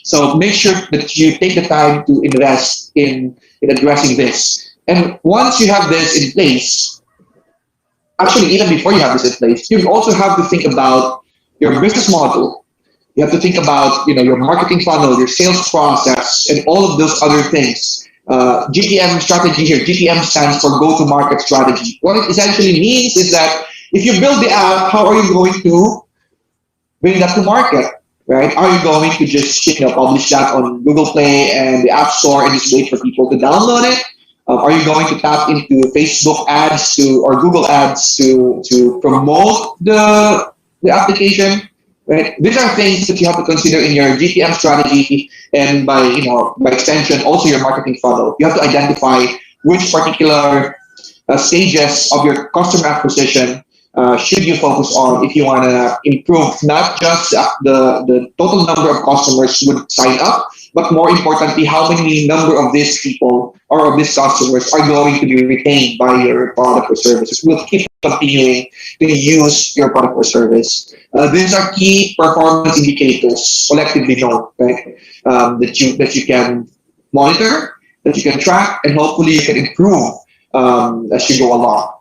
So make sure that you take the time to invest in addressing this. And once you have this in place, actually even before you have this in place, you also have to think about your business model. You have to think about your marketing funnel, your sales process, and all of those other things. GTM strategy here. GTM stands for go-to-market strategy. What it essentially means is that if you build the app, how are you going to bring that to market? Right? Are you going to just publish that on Google Play and the App Store and just wait for people to download it? Are you going to tap into Facebook ads or Google ads to promote the application? Right? These are things that you have to consider in your GTM strategy, and by extension, also your marketing funnel. You have to identify which particular stages of your customer acquisition should you focus on if you want to improve not just the total number of customers who would sign up, but more importantly, how many number of these people or of these customers are going to be retained by your product or services. Will keep continuing to use your product or service. These are key performance indicators, collectively known, right? That you can monitor, that you can track, and hopefully you can improve as you go along.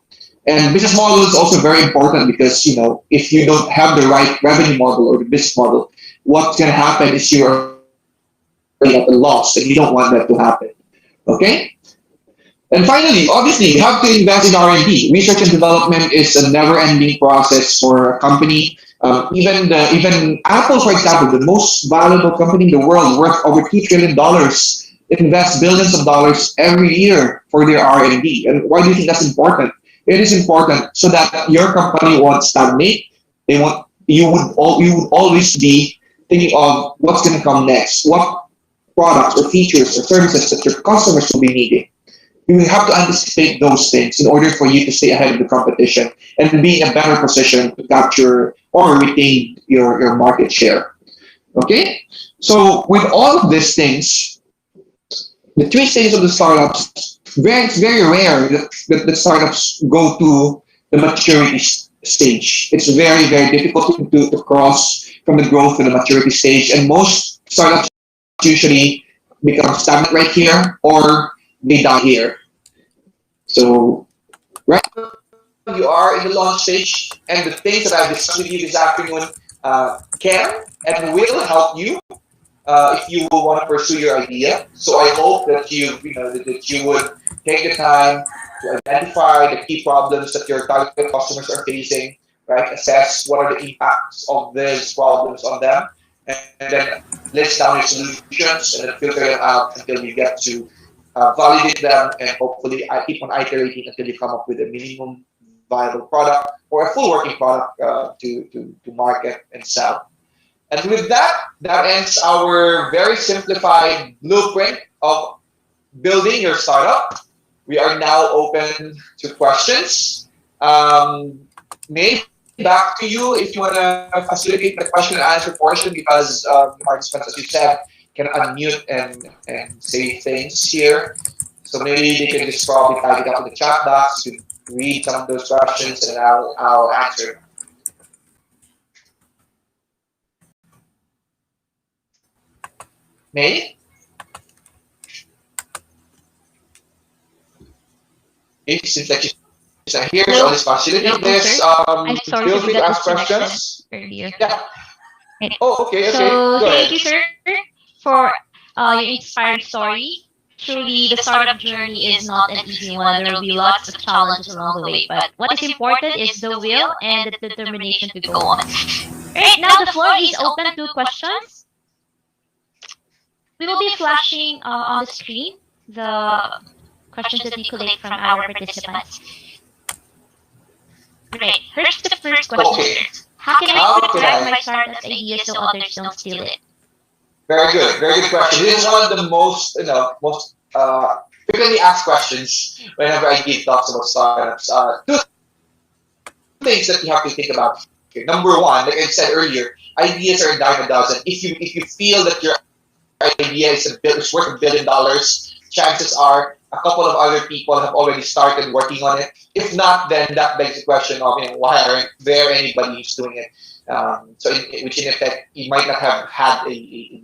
And business model is also very important because if you don't have the right revenue model or the business model, what's going to happen is you're at a loss, and you don't want that to happen. Okay. And finally, obviously, you have to invest in R&D. Research and development is a never-ending process for a company. Even Apple, for example, the most valuable company in the world, worth over $2 trillion, invests billions of dollars every year for their R&D. And why do you think that's important? It is important so that your company won't stagnate. You would always be thinking of what's going to come next, what products or features or services that your customers will be needing. You have to anticipate those things in order for you to stay ahead of the competition and be in a better position to capture or retain your market share. Okay? So with all of these things, the three stages of the startups, it's very rare that the startups go to the maturity stage. It's very, very difficult to cross from the growth to the maturity stage. And most startups usually become stagnant right here or they die here. So right now you are in the launch stage, and the things that I've discussed with you this afternoon can and will help you if you will want to pursue your idea. So I hope that that you would take the time to identify the key problems that your target customers are facing, right? Assess what are the impacts of these problems on them, and then list down your solutions and then filter them out until you get to validate them, and hopefully I keep on iterating until you come up with a minimum viable product or a full working product to market and sell. And with that, that ends our very simplified blueprint of building your startup. We are now open to questions. Maybe back to you if you want to facilitate the question and answer portion, because the participants, as you said, can unmute and say things here. So maybe they can just probably type it up in the chat box to read some of those questions, and I'll answer. May? It seems like she's not here, so let's facilitate this. Feel free to ask questions. Earlier. Yeah. Oh, okay. So Go thank ahead. you, sir, for your inspiring story. Truly, the startup journey is not an easy one. There will be lots of challenges along the way, but what is important is the will and the determination to go on. Right now, the floor is open to questions. We will be flashing on the screen the questions that we collect from our participants. Great. Here's the first question. Okay. How can I protect my startup idea so others don't steal it? Very good question. This is one of the most frequently asked questions whenever I give talks about startups. Two things that you have to think about here. Number one, like I said earlier, ideas are a dime a dozen. If you feel that your idea is worth $1 billion, chances are a couple of other people have already started working on it. If not, then that begs the question of why aren't there anybody who's doing it? Which in effect, you might not have had a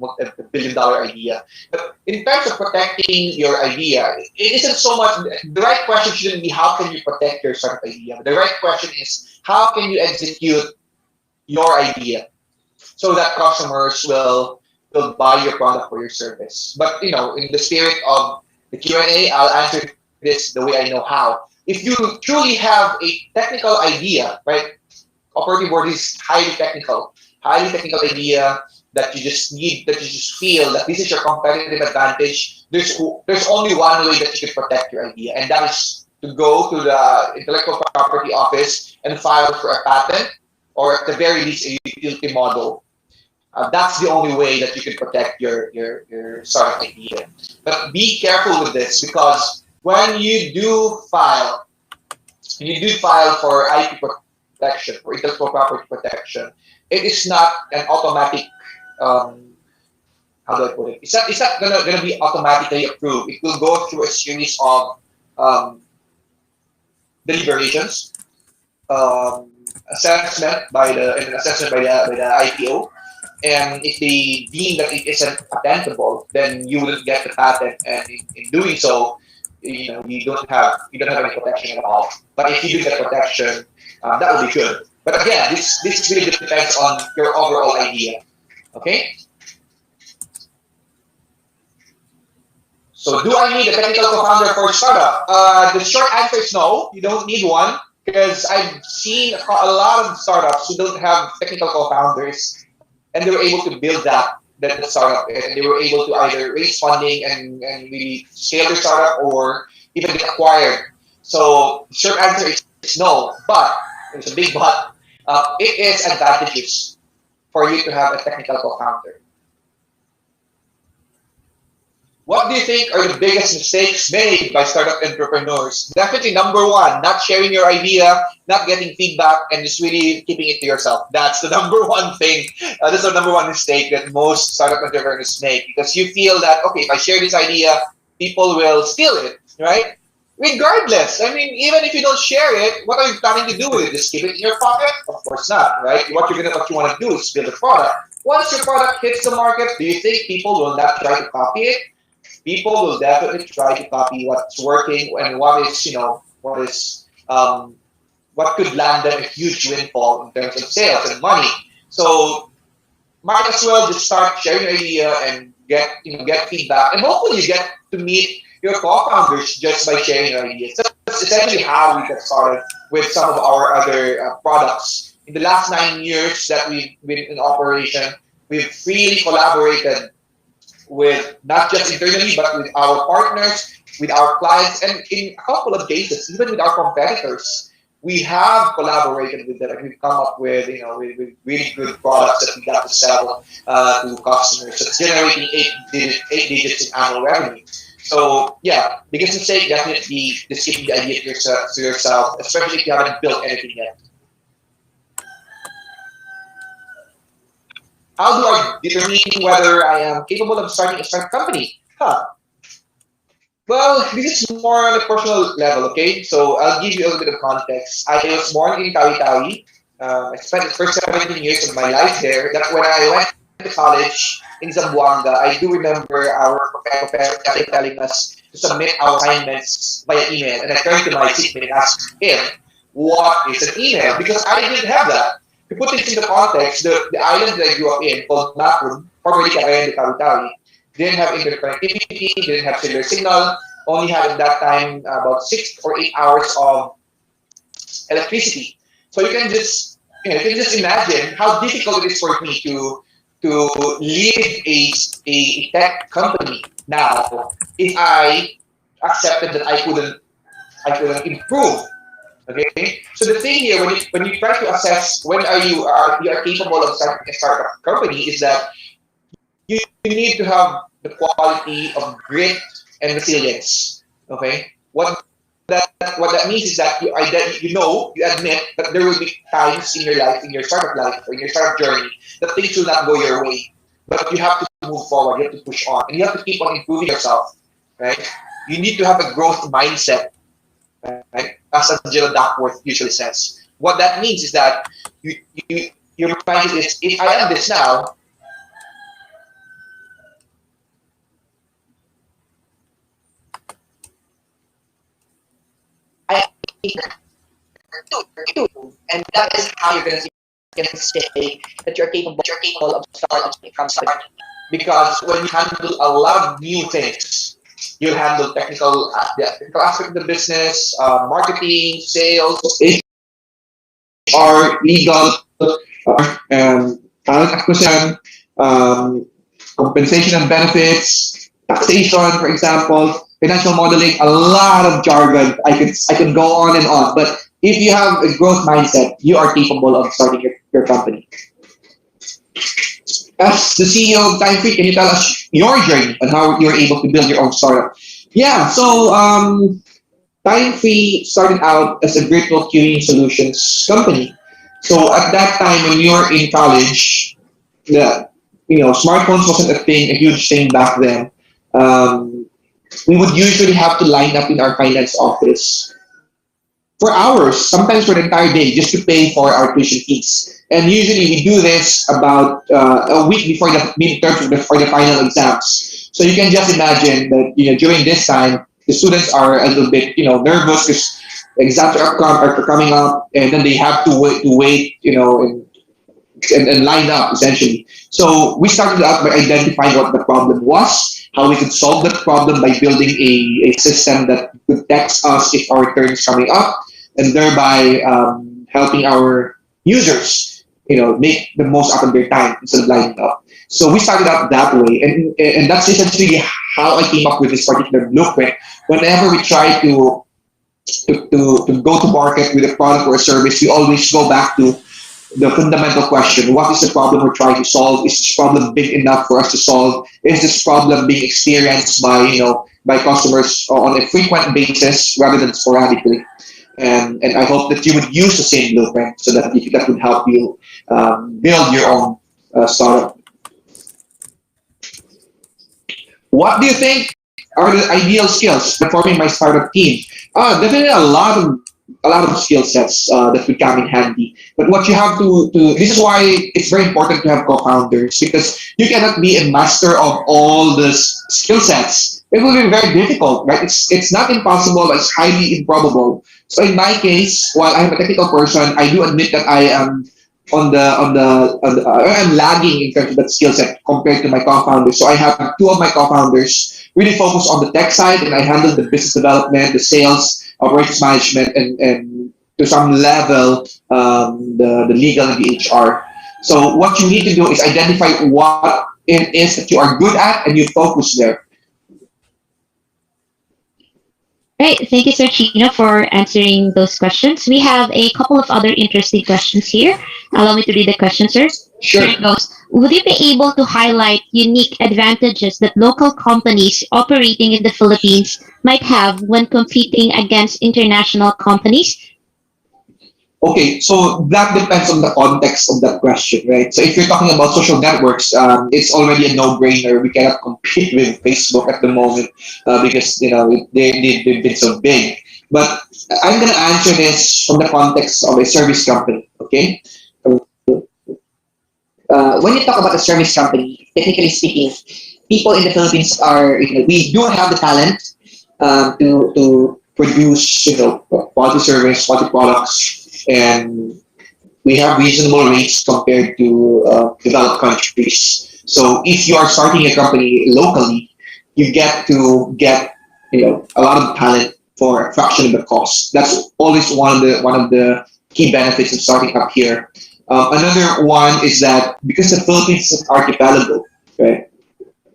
billion-dollar idea. But in terms of protecting your idea, it isn't so much, the right question shouldn't be how can you protect your startup idea. But the right question is how can you execute your idea so that customers will buy your product or your service. But in the spirit of the Q&A, I'll answer this the way I know how. If you truly have a technical idea, right? Operating board is highly technical idea that you just feel that this is your competitive advantage. There's only one way that you can protect your idea, and that is to go to the intellectual property office and file for a patent, or at the very least a utility model. That's the only way that you can protect your startup idea. But be careful with this, because when you do file for IP protection, for intellectual property protection, it is not an automatic. How do I put it? It's not gonna be automatically approved. It will go through a series of deliberations, assessment by the IPO. And if they deem that it isn't patentable, then you wouldn't get the patent, and in doing so, you don't have any protection at all. But if you do get protection, that would be good. But again, this really depends on your overall idea. Okay. So do I need a technical co-founder for a startup? The short answer is no. You don't need one, because I've seen a lot of startups who don't have technical co-founders, and they were able to build that startup, and they were able to either raise funding and really scale their startup, or even get acquired. So the short answer is no, but there's a big but. It is advantageous for you to have a technical co-founder. What do you think are the biggest mistakes made by startup entrepreneurs? Definitely number one, not sharing your idea, not getting feedback, and just really keeping it to yourself. That's the number one thing. That's the number one mistake that most startup entrepreneurs make, because you feel that, okay, if I share this idea, people will steal it, right? Regardless, I mean, even if you don't share it, what are you planning to do with it? Just keep it in your pocket? Of course not, right? What you want to do is build a product. Once your product hits the market, do you think people will not try to copy it? People will definitely try to copy what's working, and what could land them a huge windfall in terms of sales and money. So might as well just start sharing your idea and get feedback, and hopefully you get to meet your co-founders just by sharing your ideas. That's essentially how we got started with some of our other products. In the last 9 years that we've been in operation, we've freely collaborated with not just internally, but with our partners, with our clients, and in a couple of cases, even with our competitors. We have collaborated with them, and we've come up with with really good products that we got to sell to customers. That's generating eight digits in annual revenue. So yeah, biggest mistake definitely just keeping the idea to yourself, especially if you haven't built anything yet. How do I determine whether I am capable of starting a startup company? Well, this is more on a personal level, okay? So I'll give you a little bit of context. I was born in Tawi-Tawi. I spent the first 17 years of my life there. That when I went to college in Zamboanga, I do remember our professor telling us to submit our assignments via email. And I turned to my seatmate and asked him, what is an email? Because I didn't have that. To put this into context, the island that I grew up in, called Macron, formerly Cagayan de Tawi-Tawi, didn't have internet connectivity, didn't have cellular signal, only had at that time about 6 or 8 hours of electricity. So you can just imagine how difficult it is for me to lead a tech company now if I accepted that I couldn't improve. Okay, so the thing here, when you try to assess when you are capable of starting a startup company, is that you need to have the quality of grit and resilience. Okay, what that means is that you admit that there will be times in your life, in your startup life, or in your startup journey, that things will not go your way, but you have to move forward, you have to push on, and you have to keep on improving yourself. Right? You need to have a growth mindset. Right? As Angela Duckworth usually says. What that means is that you your mindset is, if I am this now, I do, and that is how you're gonna say that you're capable of starting a company. Because when you handle a lot of new things, you'll handle the technical aspect of the business, marketing, sales, HR, legal, talent acquisition, um, compensation and benefits, taxation, for example, financial modeling, a lot of jargon. I can go on and on. But if you have a growth mindset, you are capable of starting your company. As the CEO of Time Free, can you tell us your journey and how you're able to build your own startup? Yeah, so Time Free started out as a virtual queuing solutions company. So at that time, when you were in college, the smartphones wasn't a thing, a huge thing back then. Um, we would usually have to line up in our finance office for hours, sometimes for the entire day, just to pay for our tuition fees. And usually we do this about a week before the midterms for the final exams. So you can just imagine that during this time, the students are a little bit nervous because exams are coming up, and then they have to wait and line up essentially. So we started out by identifying what the problem was, how we could solve that problem by building a system that could text us if our turn is coming up, and thereby helping our users, make the most out of their time instead of lining up. So we started out that way, and that's essentially how I came up with this particular blueprint. Whenever we try to go to market with a product or a service, we always go back to the fundamental question: what is the problem we're trying to solve? Is this problem big enough for us to solve? Is this problem being experienced by customers on a frequent basis rather than sporadically? And I hope that you would use the same blueprint so that that would help you build your own startup. What do you think are the ideal skills for forming my startup team? Definitely a lot of skill sets that would come in handy. But what you have to this is why it's very important to have co-founders, because you cannot be a master of all the skill sets. It will be very difficult, right? It's not impossible, but it's highly improbable. So in my case, while I'm a technical person, I do admit that I am I'm lagging in terms of that skill set compared to my co-founders. So I have two of my co-founders really focus on the tech side, and I handle the business development, the sales, operations management, and to some level the legal and the HR. So what you need to do is identify what it is that you are good at, and you focus there. Right. Thank you, Sir Chino, for answering those questions. We have a couple of other interesting questions here. Allow me to read the question, sir. Sure. Here it goes. Would you be able to highlight unique advantages that local companies operating in the Philippines might have when competing against international companies? Okay, so that depends on the context of that question, right? So if you're talking about social networks, it's already a no-brainer. We cannot compete with Facebook at the moment because they've been so big. But I'm gonna answer this from the context of a service company. Okay, when you talk about a service company, technically speaking, people in the Philippines are we do have the talent to produce quality service, quality products, and we have reasonable rates compared to developed countries. So if you are starting a company locally, you get to get a lot of talent for a fraction of the cost. That's always one of the key benefits of starting up here. Another one is that because the Philippines is an archipelago, right?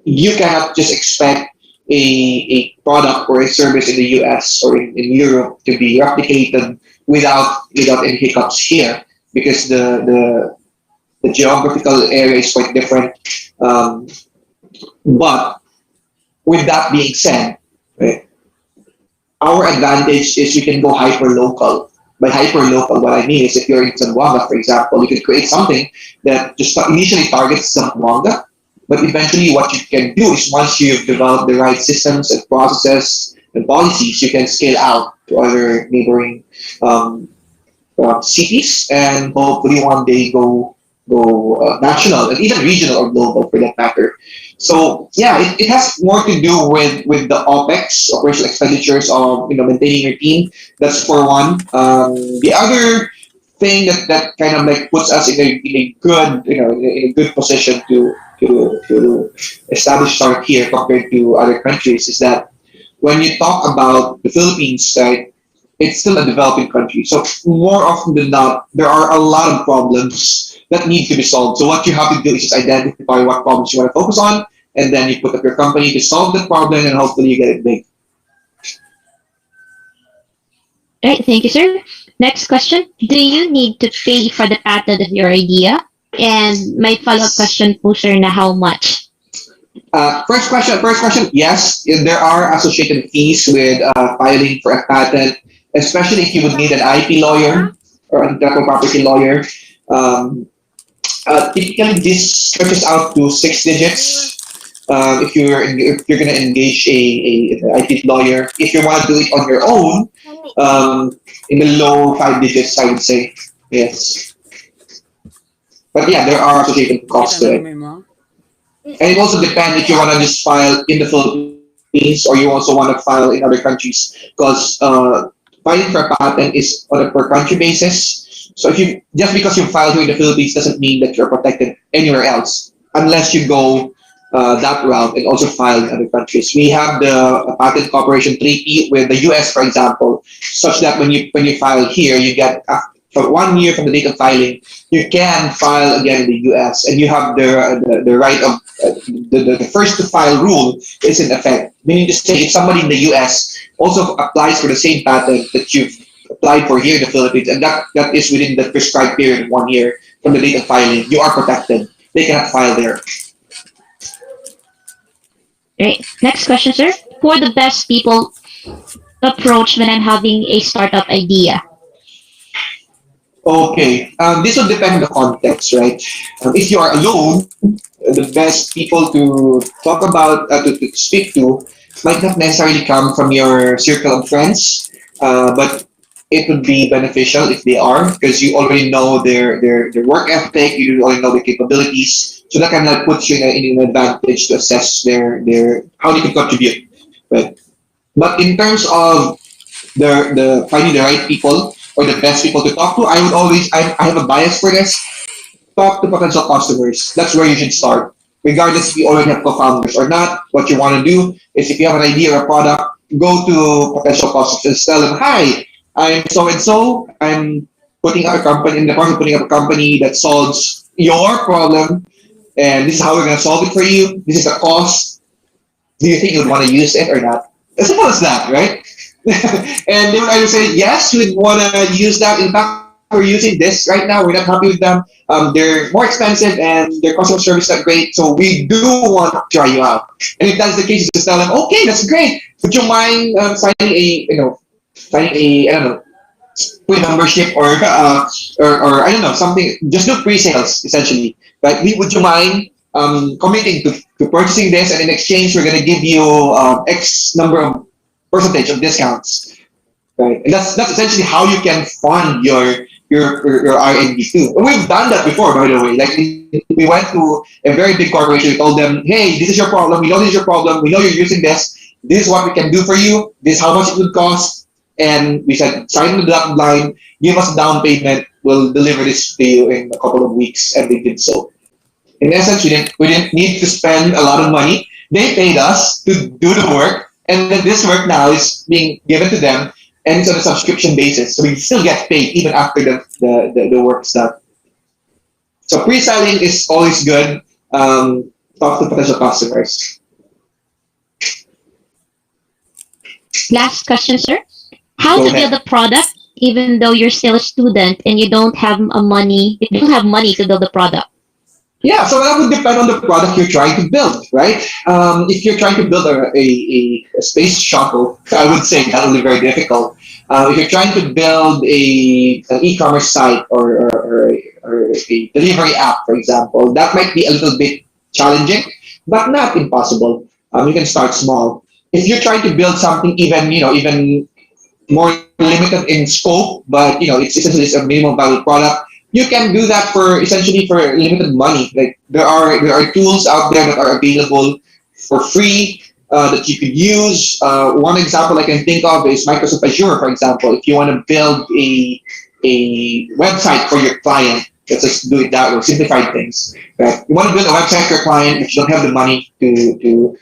You cannot just expect a product or a service in the US or in Europe to be replicated without any hiccups here, because the geographical area is quite different. But with that being said, right, our advantage is you can go hyper local. By hyper local, what I mean is if you're in Zamboanga, for example, you can create something that just initially targets Zamboanga, but eventually what you can do is once you've developed the right systems and processes and policies, you can scale out to other neighboring cities, and hopefully one day go go national and even regional or global for that matter. So yeah, it has more to do with the OPEX, operational expenditures of maintaining your team. That's for one. The other thing that kind of like puts us in a good in a good position to establish our here compared to other countries is that when you talk about the Philippines, right, it's still a developing country. So more often than not, there are a lot of problems that need to be solved. So what you have to do is just identify what problems you want to focus on, and then you put up your company to solve the problem, and hopefully you get it big. All right, thank you, sir. Next question. Do you need to pay for the patent of your idea? And my follow-up question po, sir, na how much? First question. First question. Yes, there are associated fees with filing for a patent, especially if you would need an IP lawyer or an intellectual property lawyer. Um, Typically, this stretches out to 6 digits. If you're going to engage an IP lawyer, if you want to do it on your own, in the low 5 digits, I would say. Yes, but yeah, there are associated costs to it. And it also depends if you want to just file in the Philippines or you also want to file in other countries because filing for a patent is on a per country basis. So if you just because you file here in the Philippines doesn't mean that you're protected anywhere else unless you go that route and also file in other countries. We have the patent cooperation treaty with the US, for example, such that when you file here, you get for 1 year from the date of filing, you can file again in the US, and you have the right of the first to file rule is in effect. Meaning to say, if somebody in the US also applies for the same patent that you've applied for here in the Philippines, and that is within the prescribed period of 1 year from the date of filing, you are protected. They cannot file there. Right. Next question, sir. Who are the best people to approach when I'm having a startup idea? Okay, this will depend on the context, right? If you are alone, the best people to talk about, to speak to, might not necessarily come from your circle of friends, but it would be beneficial if they are, because you already know their work ethic, you already know their capabilities, so that kind of puts you in an advantage to assess their how they can contribute, right? But in terms of the finding the right people or the best people to talk to, I would always I have a bias for this. Talk to potential customers. That's where you should start. Regardless if you already have co-founders or not, what you want to do is if you have an idea or a product, go to potential customers and tell them, hi, I'm so and so. I'm putting up a company in the process of putting up a company that solves your problem, and this is how we're going to solve it for you. This is the cost. Do you think you would want to use it or not? As simple as that, right? And they would either say, yes, we'd want to use that. In fact, we're using this right now. We're not happy with them. They're more expensive and their customer service is not great. So we do want to try you out. And if that's the case, just tell them, okay, that's great. Would you mind signing a, I don't know, with membership or I don't know, something, just do pre-sales essentially. But would you mind committing to purchasing this, and in exchange we're going to give you X number of percentage of discounts, right? And that's essentially how you can fund your R&D too. And we've done that before, by the way. Like we went to a very big corporation. We told them, hey, this is your problem. We know this is your problem. We know you're using this. This is what we can do for you. This is how much it would cost. And we said, sign the dotted line, give us a down payment. We'll deliver this to you in a couple of weeks. And they did so. In essence, we didn't need to spend a lot of money. They paid us to do the work, and then this work now is being given to them, and it's on a subscription basis. So we still get paid even after the work's done. So pre-selling is always good. Talk to potential customers. Last question, sir. How to build a product even though you're still a student and you don't have money to build a product? Yeah, so that would depend on the product you're trying to build, right? If you're trying to build a space shuttle, I would say that will be very difficult. If you're trying to build an e-commerce site or a delivery app, for example, that might be a little bit challenging, but not impossible. You can start small. If you're trying to build something even more limited in scope, but it's essentially a minimum value product, you can do that for essentially for limited money. Like there are tools out there that are available for free that you could use. One example I can think of is Microsoft Azure, for example. If you want to build a website for your client, let's just do it that way, simplified things. Right? You want to build a website for your client, if you don't have the money to do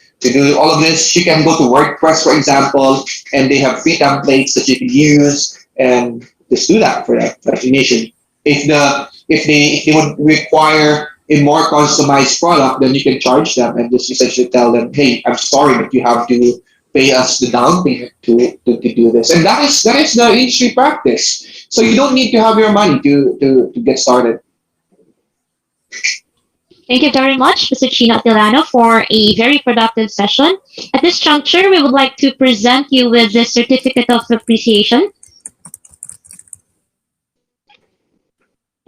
all of this, you can go to WordPress, for example, and they have free templates that you can use and just do that for that initially. If they would require a more customized product, then you can charge them and just essentially tell them, hey, I'm sorry, but you have to pay us the down payment to do this. And that is the industry practice. So you don't need to have your money to get started. Thank you very much, Mr. Chino Atilano, for a very productive session. At this juncture, we would like to present you with the Certificate of Appreciation.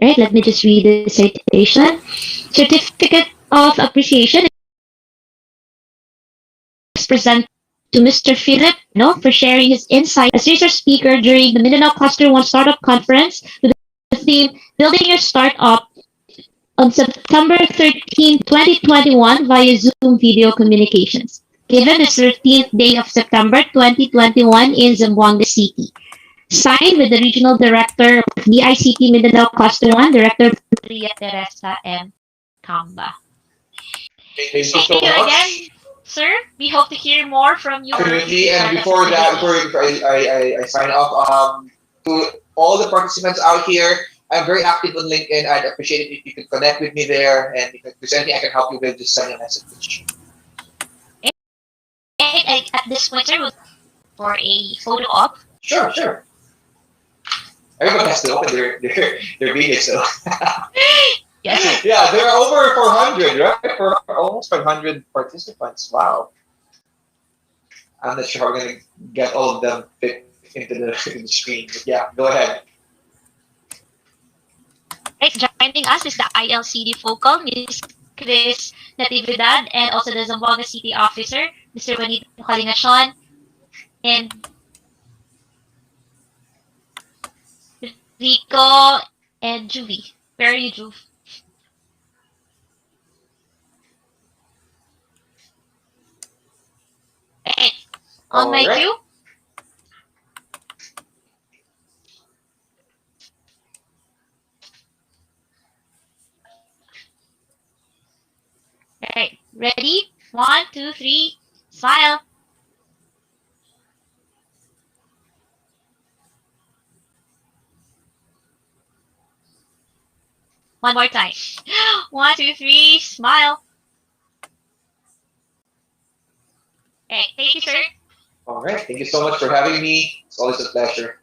Right, let me just read the citation. Certificate of Appreciation is presented to Mr. Philip for sharing his insight as research speaker during the Mindanao Cluster 1 Startup Conference with the theme Building Your Startup on September 13, 2021 via Zoom video communications, given the 13th day of September 2021 in Zamboanga City. Signed with the Regional Director of DICT Mindanao Cluster 1, Director Maria Teresa M. Camba. Thank you so Thank you much. again, sir. We hope to hear more from you. Definitely. And before that, before I sign off, to all the participants out here, I'm very active on LinkedIn. I'd appreciate it if you could connect with me there, and if there's anything I can help you with, just send me a message. At this point, sir, for a photo op. Sure, sure. Everybody has to open their video, so. Yes. Yeah, there are over 400, right? For almost 500 participants. Wow. I'm not sure how we're going to get all of them fit into the screen. But yeah, go ahead. Right, joining us is the ILCD Focal, Ms. Chris Natividad, and also the Zamboanga City Officer, Mr. Juanito Calingachon, and Rico and Juvie. Where are you, Juve? Right. On my cue. Right. Ready? 1, 2, 3. Smile. One more time. 1, 2, 3. Smile. Okay. Thank you, sir. All right. Thank you so much for having me. It's always a pleasure.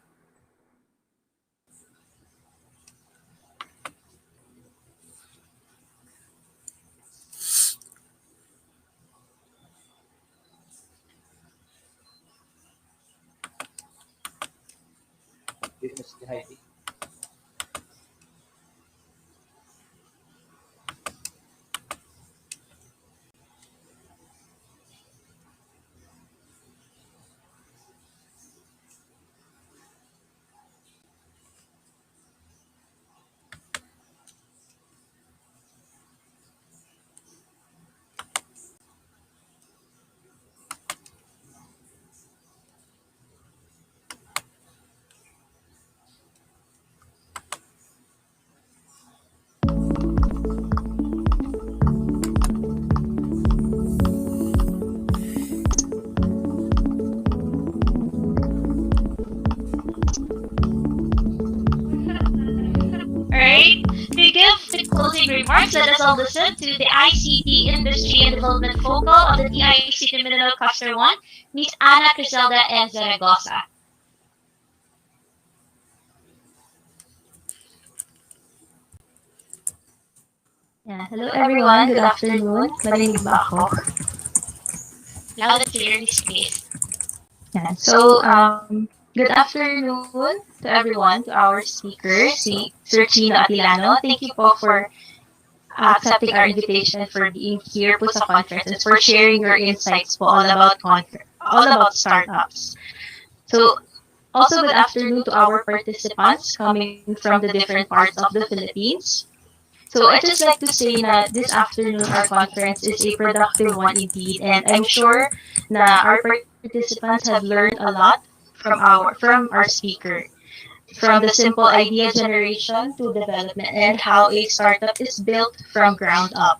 Alright, to give the closing remarks, let us all listen to the ICT Industry and Development Focal of the DICT Mindanao Cluster 1, Ms. Ana Criselda and Zaragoza. Yeah, hello everyone, good afternoon. Marinig ba ako? Loud and clear, please. Yeah. So, good afternoon to everyone, to our speaker, si Sir Chino Atilano. Thank you po for accepting our invitation, for being here po sa conference, and for sharing your insights po all about startups. So, Also, good afternoon to our participants coming from the different parts of the Philippines. So I just like to say that this afternoon our conference is a productive one indeed, and I'm sure na our participants have learned a lot from our speaker, from the simple idea generation to development and how a startup is built from ground up.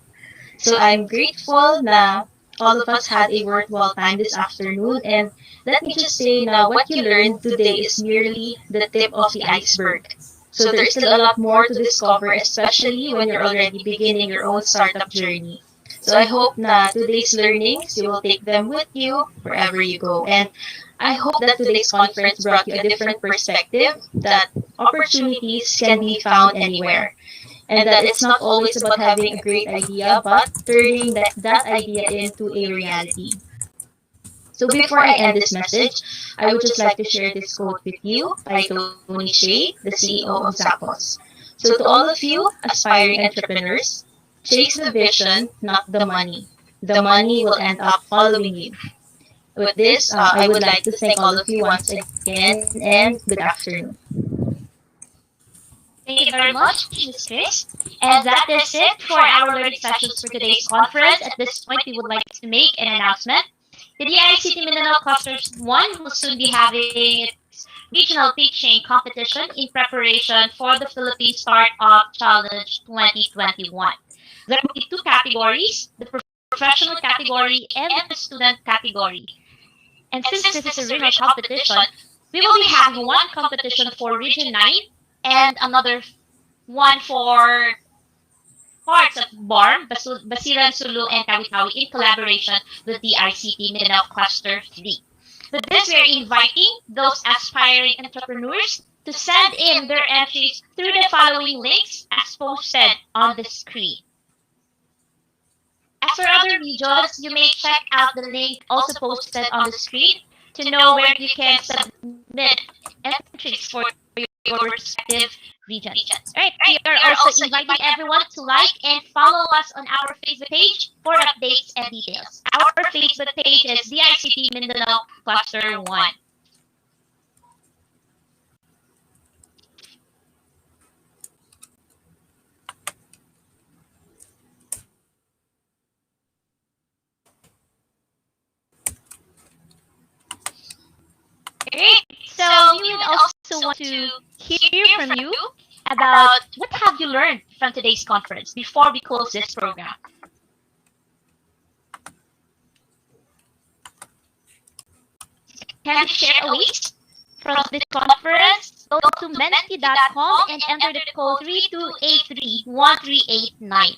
So I'm grateful na all of us had a worthwhile time this afternoon, and let me just say na what you learned today is merely the tip of the iceberg. So there's still a lot more to discover, especially when you're already beginning your own startup journey. So I hope na today's learnings, you will take them with you wherever you go. And I hope that today's conference brought you a different perspective that opportunities can be found anywhere, and that it's not always about having a great idea, but turning that idea into a reality. So before I end this message, I would just like to share this quote with you by Tony Hsieh, the CEO of Zappos. So to all of you aspiring entrepreneurs, chase the vision, not the money. The money will end up following you. With this, I would like to thank all of you once again, and good afternoon. Thank you very much, Ms. Chris. And that is it for our learning sessions for today's conference. At this point, we would like to make an announcement. The DICT Mindanao Cluster 1 will soon be having its regional pitching competition in preparation for the Philippine Startup Challenge 2021. There will be two categories, the professional category and the student category. And since this is a regional competition, we will be having one competition for Region 9 and another one for parts of BARM, Basilan, Sulu, and Tawi-Tawi in collaboration with the ICT Mindanao Cluster 3. With this, we are inviting those aspiring entrepreneurs to send in their entries through the following links as posted on the screen. As for other regions, you may check out the link also posted on the screen to know where you can submit entries for your respective regions. Alright, we are also inviting everyone to like and follow us on our Facebook page for updates and details. Our Facebook page is DICT Mindanao Cluster 1. Great. So we would also want to hear from you about what have you learned from today's conference before we close this program. Can you share a list from this conference? Go to menti.com and enter the code 32831389.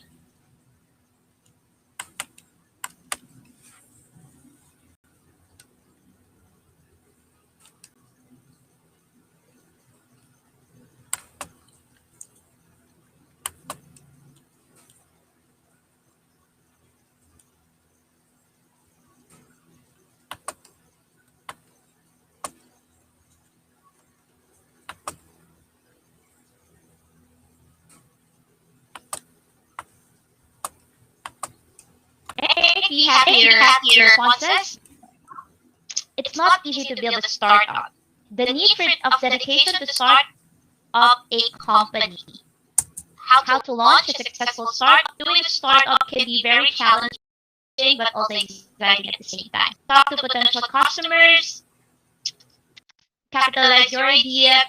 We have here responses. It's not easy to build a startup. The need of dedication to start up a company. How to launch a successful startup. Doing a startup can be very challenging but also exciting at the same time. Talk to potential customers. Capitalize your idea.